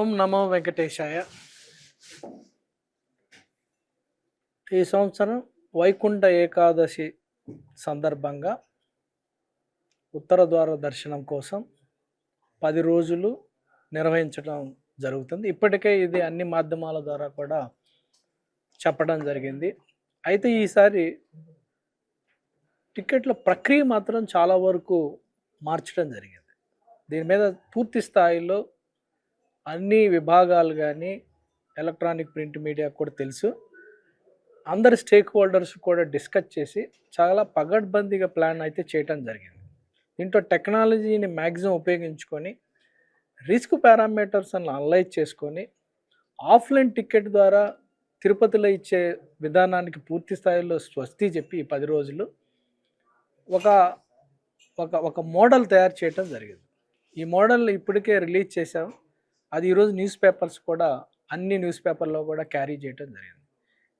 ఓం నమో వెంకటేశాయ. ఈ సంవత్సరం వైకుంఠ ఏకాదశి సందర్భంగా ఉత్తర ద్వార దర్శనం కోసం 10 రోజులు నిర్వహించడం జరుగుతుంది. ఇప్పటికే ఇది అన్ని మాధ్యమాల ద్వారా కూడా చెప్పడం జరిగింది. అయితే ఈసారి టికెట్ల ప్రక్రియ మాత్రం చాలా వరకు మార్చడం జరిగింది. దీని మీద పూర్తి స్థాయిలో అన్ని విభాగాలు కానీ ఎలక్ట్రానిక్ ప్రింట్ మీడియా కూడా తెలుసు. అందరు స్టేక్ హోల్డర్స్ కూడా డిస్కస్ చేసి చాలా పగడ్బందీగా ప్లాన్ అయితే చేయటం జరిగింది. దీంట్లో టెక్నాలజీని మ్యాక్సిమం ఉపయోగించుకొని రిస్క్ పారామీటర్స్ అని అనలైజ్ చేసుకొని ఆఫ్లైన్ టికెట్ ద్వారా తిరుపతిలో ఇచ్చే విధానానికి పూర్తి స్థాయిలో స్వస్తి చెప్పి ఈ 10 రోజులు ఒక ఒక ఒక మోడల్ తయారు చేయటం జరిగింది. ఈ మోడల్ ఇప్పటికే రిలీజ్ చేశాం. అది ఈరోజు న్యూస్ పేపర్స్ కూడా అన్ని న్యూస్ పేపర్లో కూడా క్యారీ చేయటం జరిగింది.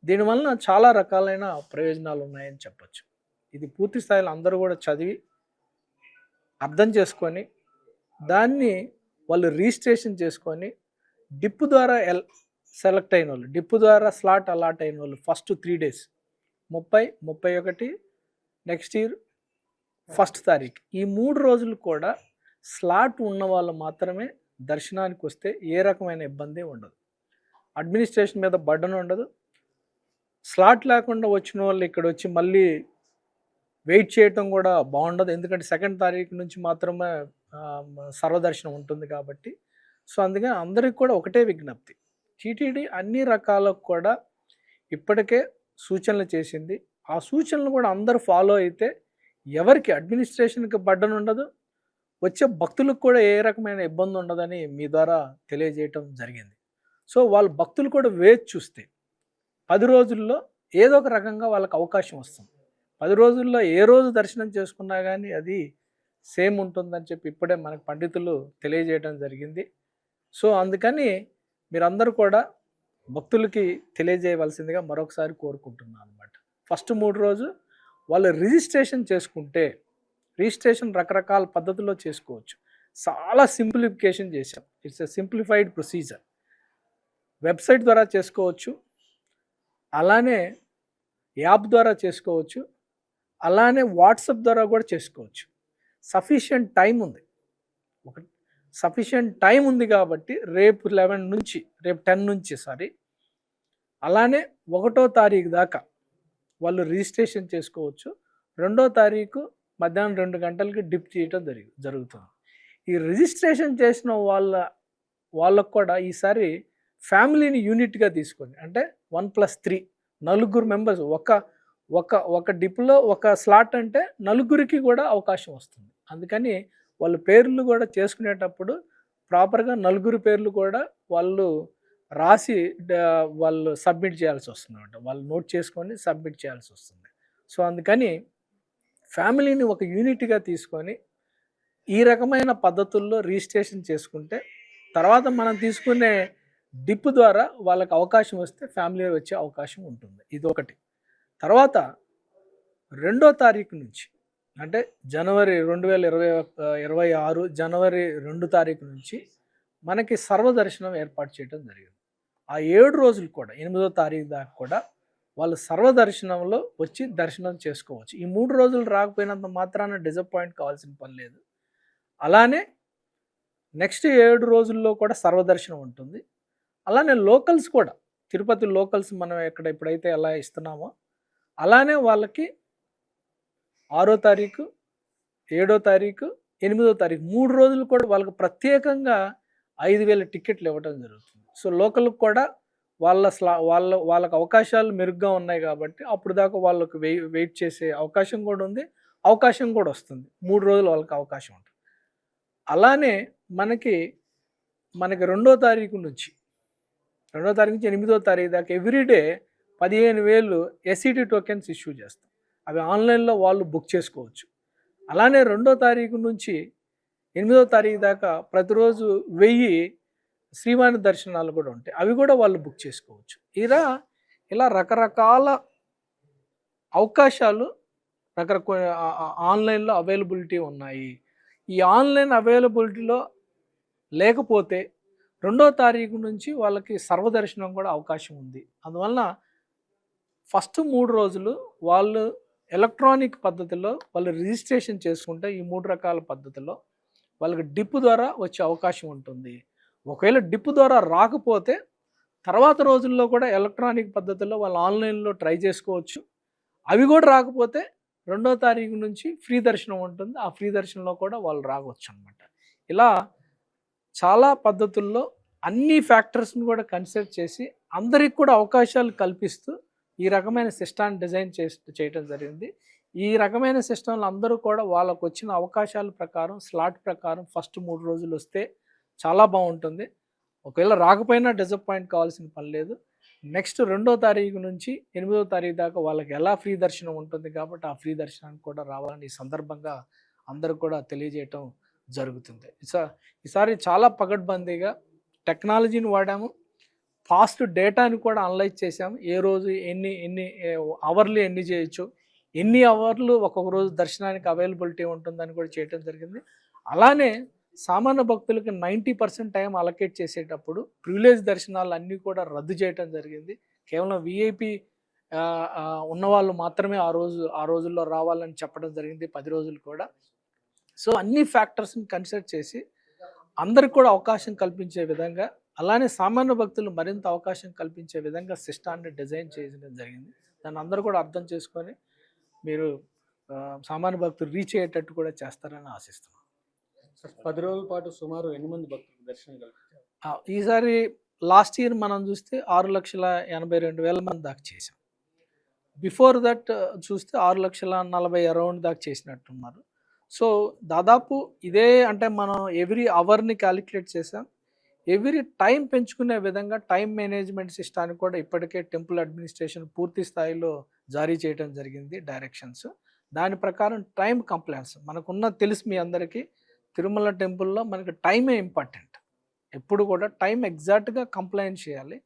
దీనివలన చాలా రకాలైన ప్రయోజనాలు ఉన్నాయని చెప్పచ్చు. ఇది పూర్తి స్థాయిలో అందరూ కూడా చదివి అర్థం చేసుకొని దాన్ని వాళ్ళు రిజిస్ట్రేషన్ చేసుకొని డిప్ ద్వారా సెలెక్ట్ అయిన వాళ్ళు, డిప్ ద్వారా స్లాట్ అలాట్ అయిన వాళ్ళు first 3 days 30, 31 next year 1st తారీఖు ఈ 3 రోజులు కూడా స్లాట్ ఉన్న వాళ్ళు మాత్రమే దర్శనానికి వస్తే ఏ రకమైన ఇబ్బంది ఉండదు. అడ్మినిస్ట్రేషన్ మీద బర్డన్ ఉండదు. స్లాట్ లేకుండా వచ్చిన వాళ్ళు ఇక్కడ వచ్చి మళ్ళీ వెయిట్ చేయటం కూడా బాగుండదు. ఎందుకంటే 2nd తారీఖు నుంచి మాత్రమే సర్వదర్శనం ఉంటుంది కాబట్టి. సో అందుకని అందరికి కూడా ఒకటే విజ్ఞప్తి, టీటీడీ అన్ని రకాలకు కూడా ఇప్పటికే సూచనలు చేసింది. ఆ సూచనలు కూడా అందరూ ఫాలో అయితే ఎవరికి అడ్మినిస్ట్రేషన్కి బర్డన్ ఉండదు, వచ్చే భక్తులకు కూడా ఏ రకమైన ఇబ్బంది ఉండదని మీ ద్వారా తెలియజేయటం జరిగింది. సో వాళ్ళ భక్తులు కూడా వేచి చూస్తే 10 రోజుల్లో ఏదో ఒక రకంగా వాళ్ళకి అవకాశం వస్తుంది. 10 రోజుల్లో ఏ రోజు దర్శనం చేసుకున్నా కానీ అది సేమ్ ఉంటుందని చెప్పి ఇప్పుడే మనకు పండితులు తెలియజేయడం జరిగింది. సో అందుకని మీరందరూ కూడా భక్తులకి తెలియజేయవలసిందిగా మరొకసారి కోరుకుంటున్నాను అనమాట. ఫస్ట్ 3 రోజు వాళ్ళు రిజిస్ట్రేషన్ చేసుకుంటే, రిజిస్ట్రేషన్ రకరకాల పద్ధతుల్లో చేసుకోవచ్చు. చాలా సింప్లిఫికేషన్ చేశాం. It's a simplified procedure. Website ద్వారా చేసుకోవచ్చు, అలానే యాప్ ద్వారా చేసుకోవచ్చు, అలానే వాట్సాప్ ద్వారా కూడా చేసుకోవచ్చు. సఫిషియంట్ టైం ఉంది. సఫిషియంట్ టైం ఉంది కాబట్టి రేపు 10 నుంచి అలానే 1వ తారీఖు దాకా వాళ్ళు రిజిస్ట్రేషన్ చేసుకోవచ్చు. 2వ తారీఖు మధ్యాహ్నం 2 గంటలకి డిప్ చేయటం జరుగుతుంది. ఈ రిజిస్ట్రేషన్ చేసిన వాళ్ళకు కూడా ఈసారి ఫ్యామిలీని యూనిట్గా తీసుకొని, అంటే 1+3 4 మెంబర్స్ ఒక డిప్లో ఒక స్లాట్ అంటే 4కి కూడా అవకాశం వస్తుంది. అందుకని వాళ్ళ పేర్లు కూడా చేసుకునేటప్పుడు ప్రాపర్గా 4 పేర్లు కూడా వాళ్ళు రాసి వాళ్ళు సబ్మిట్ చేయాల్సి వస్తుంది అనమాట. వాళ్ళు నోట్ చేసుకొని సబ్మిట్ చేయాల్సి వస్తుంది. సో అందుకని ఫ్యామిలీని ఒక యూనిట్గా తీసుకొని ఈ రకమైన పద్ధతుల్లో రిజిస్ట్రేషన్ చేసుకుంటే తర్వాత మనం తీసుకునే డిప్ ద్వారా వాళ్ళకి అవకాశం వస్తే ఫ్యామిలీ వచ్చే అవకాశం ఉంటుంది. ఇది ఒకటి. తర్వాత 2వ తారీఖు నుంచి, అంటే జనవరి 2026 జనవరి 2 తారీఖు నుంచి మనకి సర్వదర్శనం ఏర్పాటు చేయడం జరిగింది. ఆ 7 రోజులు కూడా 8వ తారీఖు దాకా కూడా వాళ్ళు సర్వదర్శనంలో వచ్చి దర్శనం చేసుకోవచ్చు. ఈ 3 రోజులు రాకపోయినంత మాత్రాన డిసప్పాయింట్ కావాల్సిన పని లేదు. అలానే నెక్స్ట్ 7 రోజుల్లో కూడా సర్వదర్శనం ఉంటుంది. అలానే లోకల్స్ కూడా, తిరుపతి లోకల్స్ మనం ఇప్పుడైతే ఎలా ఇస్తున్నామో అలానే వాళ్ళకి 6వ తారీఖు 7వ తారీఖు 8వ తారీఖు 3 రోజులు కూడా వాళ్ళకి ప్రత్యేకంగా 5,000 టికెట్లు ఇవ్వడం జరుగుతుంది. సో లోకల్కి కూడా వాళ్ళకి అవకాశాలు మెరుగ్గా ఉన్నాయి కాబట్టి అప్పుడు దాకా వాళ్ళకి వెయిట్ చేసే అవకాశం కూడా ఉంది, అవకాశం కూడా వస్తుంది. 3 రోజులు వాళ్ళకి అవకాశం ఉంటుంది. అలానే మనకి 2వ తారీఖు నుంచి 8వ తారీఖు దాకా ఎవ్రీడే 15,000 ఎస్ఈటీ టోకెన్స్ ఇష్యూ చేస్తాం. అవి ఆన్లైన్లో వాళ్ళు బుక్ చేసుకోవచ్చు. అలానే 2వ తారీఖు నుంచి 8వ తారీఖు దాకా ప్రతిరోజు 1000 శ్రీవాణి దర్శనాలు కూడా ఉంటాయి. అవి కూడా వాళ్ళు బుక్ చేసుకోవచ్చు. ఇలా రకరకాల అవకాశాలు ఆన్లైన్లో అవైలబిలిటీ ఉన్నాయి. ఈ ఆన్లైన్ అవైలబిలిటీలో లేకపోతే 2వ తారీఖు నుంచి వాళ్ళకి సర్వదర్శనం కూడా అవకాశం ఉంది. అందువలన ఫస్ట్ 3 రోజులు వాళ్ళు ఎలక్ట్రానిక్ పద్ధతిలో వాళ్ళు రిజిస్ట్రేషన్ చేసుకుంటే ఈ 3 రకాల పద్ధతిలో వాళ్ళకి డిప్ ద్వారా వచ్చే అవకాశం ఉంటుంది. ఒకవేళ డిప్ ద్వారా రాకపోతే తర్వాత రోజుల్లో కూడా ఎలక్ట్రానిక్ పద్ధతిలో వాళ్ళు ఆన్లైన్లో ట్రై చేసుకోవచ్చు. అవి కూడా రాకపోతే 2వ తారీఖు నుంచి ఫ్రీ దర్శనం ఉంటుంది. ఆ ఫ్రీ దర్శనంలో కూడా వాళ్ళు రావచ్చు అనమాట. ఇలా చాలా పద్ధతుల్లో అన్ని ఫ్యాక్టర్స్ని కూడా కన్సిడర్ చేసి అందరికి కూడా అవకాశాలు కల్పిస్తూ ఈ రకమైన సిస్టాన్ని డిజైన్ చేయటం జరిగింది. ఈ రకమైన సిస్టంలో అందరూ కూడా వాళ్ళకు వచ్చిన అవకాశాల ప్రకారం స్లాట్ ప్రకారం ఫస్ట్ 3 రోజులు వస్తే చాలా బాగుంటుంది. ఒకవేళ రాకపోయినా డిసప్పాయింట్ కావాల్సిన పని లేదు. నెక్స్ట్ 2వ తారీఖు నుంచి 8వ తారీఖు దాకా వాళ్ళకి ఎలా ఫ్రీ దర్శనం ఉంటుంది కాబట్టి ఆ ఫ్రీ దర్శనానికి కూడా రావాలని ఈ సందర్భంగా అందరూ కూడా తెలియజేయటం జరుగుతుంది. ఈసారి చాలా పకడ్బందీగా టెక్నాలజీని వాడాము. ఫాస్ట్ డేటాని కూడా అనలైజ్ చేసాము. ఏ రోజు ఎన్ని అవర్లు ఎన్ని చేయొచ్చు, ఎన్ని అవర్లు ఒక్కొక్క రోజు దర్శనానికి అవైలబిలిటీ ఉంటుందని కూడా చేయటం జరిగింది. అలానే సామాన్య భక్తులకి 90% టైం అలొకేట్ చేసేటప్పుడు ప్రివిలేజ్ దర్శనాలు అన్నీ కూడా రద్దు చేయటం జరిగింది. కేవలం విఐపి ఉన్నవాళ్ళు మాత్రమే ఆ రోజుల్లో రావాలని చెప్పడం జరిగింది 10 రోజులు కూడా. సో అన్ని ఫ్యాక్టర్స్ని కన్సిడర్ చేసి అందరికి కూడా అవకాశం కల్పించే విధంగా, అలానే సామాన్య భక్తులు మరింత అవకాశం కల్పించే విధంగా సిస్టాన్ని డిజైన్ చేయడం జరిగింది. దాన్ని అందరూ కూడా అర్థం చేసుకొని మీరు సామాన్య భక్తులు రీచ్ అయ్యేటట్టు కూడా చేస్తారని ఆశిస్తున్నాను. 10 రోజుల పాటు సుమారు ఎన్ని మంది భక్తులు దర్శనం కల్పించారు? ఈసారి లాస్ట్ ఇయర్ మనం చూస్తే 6,82,000 మంది దాకా చేసాం. బిఫోర్ దట్ చూస్తే 6,40,000 అరౌండ్ దాకా చేసినట్టున్నారు. సో దాదాపు ఇదే, అంటే మనం ఎవ్రీ అవర్ని క్యాలిక్యులేట్ చేసాం. ఎవ్రీ టైం పెంచుకునే విధంగా టైం మేనేజ్మెంట్ సిస్టాన్ని కూడా ఇప్పటికే టెంపుల్ అడ్మినిస్ట్రేషన్ పూర్తి స్థాయిలో జారీ చేయడం జరిగింది డైరెక్షన్స్. దాని ప్రకారం టైం కంప్లైంట్స్ మనకున్న తెలుసు మీ అందరికీ, తిరుమల టెంపుల్లో మనకి టైమే ఇంపార్టెంట్. ఎప్పుడు కూడా టైం ఎగ్జాక్ట్గా కంప్లైంట్ చేయాలి.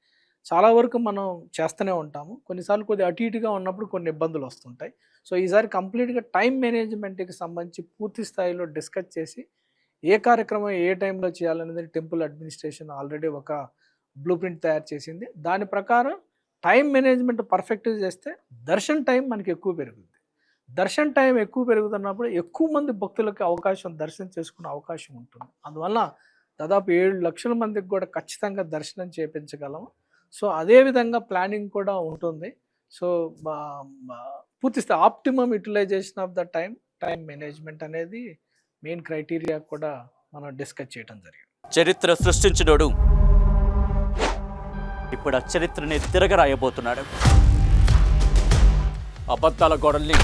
చాలా వరకు మనం చేస్తూనే ఉంటాము. కొన్నిసార్లు కొద్దిగా అటు ఇటుగా ఉన్నప్పుడు కొన్ని ఇబ్బందులు వస్తుంటాయి. సో ఈసారి కంప్లీట్గా టైం మేనేజ్మెంట్కి సంబంధించి పూర్తి స్థాయిలో డిస్కస్ చేసి ఏ కార్యక్రమం ఏ టైంలో చేయాలనేది టెంపుల్ అడ్మినిస్ట్రేషన్ ఆల్రెడీ ఒక బ్లూ ప్రింట్ తయారు చేసింది. దాని ప్రకారం టైం మేనేజ్మెంట్ పర్ఫెక్ట్గా చేస్తే దర్శన టైం మనకి ఎక్కువ పెరుగుతుంది. దర్శన టైం ఎక్కువ పెరుగుతున్నప్పుడు ఎక్కువ మంది భక్తులకి దర్శనం చేసుకునే అవకాశం ఉంటుంది. అందువల్ల దాదాపు 7 లక్షల మందికి కూడా ఖచ్చితంగా దర్శనం చేయించగలం. సో అదేవిధంగా ప్లానింగ్ కూడా ఉంటుంది. సో పూర్తిస్తే optimum utilisation of the time management అనేది మెయిన్ క్రైటీరియా కూడా మనం డిస్కస్ చేయడం జరిగింది. చరిత్ర సృష్టించినోడు ఇప్పుడు ఆ చరిత్రని తిరగరాయబోతున్నాడు. అబద్ధాల గోడల్ని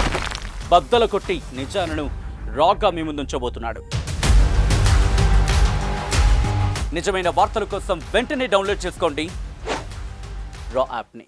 బద్దలు కొట్టి నిజాలను రాగా మీ ముందుంచబోతున్నాడు. నిజమైన వార్తల కోసం వెంటనే డౌన్లోడ్ చేసుకోండి రా యాప్ని.